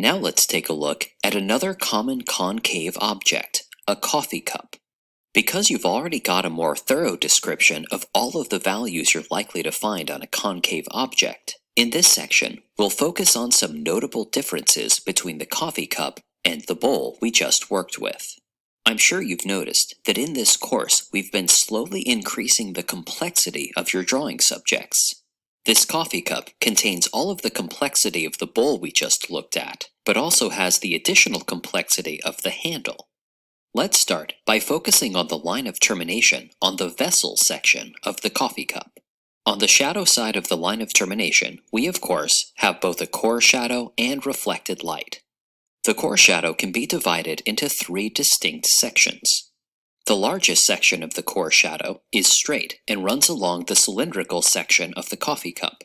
Now let's take a look at another common concave object, a coffee cup. Because you've already got a more thorough description of all of the values you're likely to find on a concave object, in this section, we'll focus on some notable differences between the coffee cup and the bowl we just worked with. I'm sure you've noticed that in this course we've been slowly increasing the complexity of your drawing subjects. This coffee cup contains all of the complexity of the bowl we just looked at, but also has the additional complexity of the handle. Let's start by focusing on the line of termination on the vessel section of the coffee cup. On the shadow side of the line of termination, we of course have both a core shadow and reflected light. The core shadow can be divided into three distinct sections. The largest section of the core shadow is straight and runs along the cylindrical section of the coffee cup.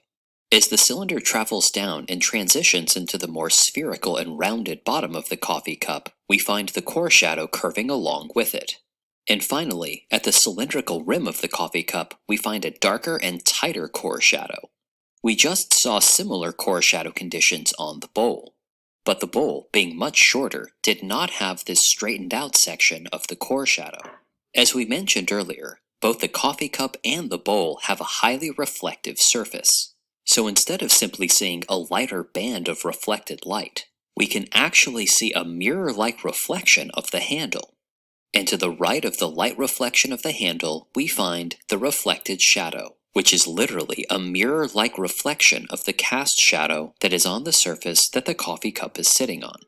As the cylinder travels down and transitions into the more spherical and rounded bottom of the coffee cup, we find the core shadow curving along with it. And finally, at the cylindrical rim of the coffee cup, we find a darker and tighter core shadow. We just saw similar core shadow conditions on the bowl. But the bowl, being much shorter, did not have this straightened out section of the core shadow. As we mentioned earlier, both the coffee cup and the bowl have a highly reflective surface. So instead of simply seeing a lighter band of reflected light, we can actually see a mirror-like reflection of the handle. And to the right of the light reflection of the handle, we find the reflected shadow, which is literally a mirror-like reflection of the cast shadow that is on the surface that the coffee cup is sitting on.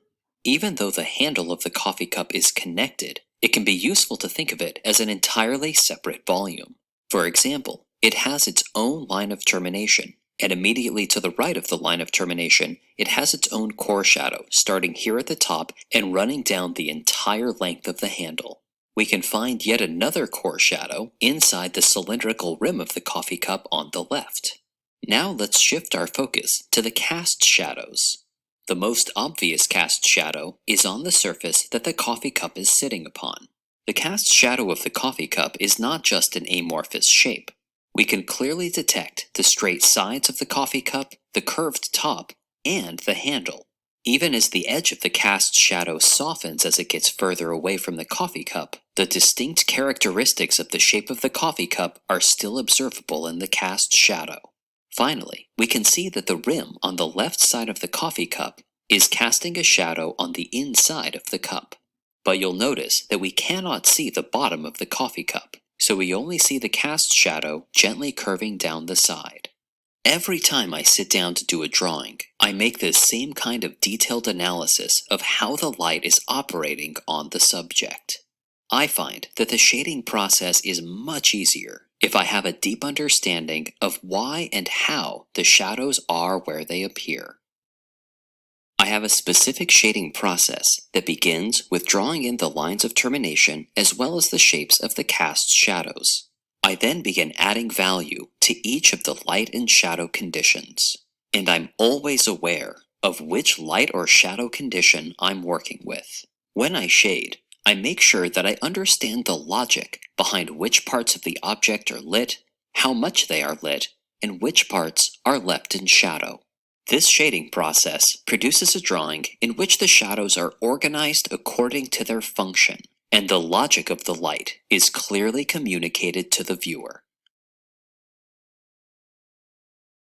Even though the handle of the coffee cup is connected, it can be useful to think of it as an entirely separate volume. For example, it has its own line of termination, and immediately to the right of the line of termination, it has its own core shadow, starting here at the top and running down the entire length of the handle. We can find yet another core shadow inside the cylindrical rim of the coffee cup on the left. Now let's shift our focus to the cast shadows. The most obvious cast shadow is on the surface that the coffee cup is sitting upon. The cast shadow of the coffee cup is not just an amorphous shape. We can clearly detect the straight sides of the coffee cup, the curved top, and the handle. Even as the edge of the cast shadow softens as it gets further away from the coffee cup, the distinct characteristics of the shape of the coffee cup are still observable in the cast shadow. Finally, we can see that the rim on the left side of the coffee cup is casting a shadow on the inside of the cup. But you'll notice that we cannot see the bottom of the coffee cup, so we only see the cast shadow gently curving down the side. Every time I sit down to do a drawing, I make this same kind of detailed analysis of how the light is operating on the subject. I find that the shading process is much easier if I have a deep understanding of why and how the shadows are where they appear. I have a specific shading process that begins with drawing in the lines of termination as well as the shapes of the cast shadows. I then begin adding value to each of the light and shadow conditions, and I'm always aware of which light or shadow condition I'm working with. When I shade, I make sure that I understand the logic behind which parts of the object are lit, how much they are lit, and which parts are left in shadow. This shading process produces a drawing in which the shadows are organized according to their function, and the logic of the light is clearly communicated to the viewer.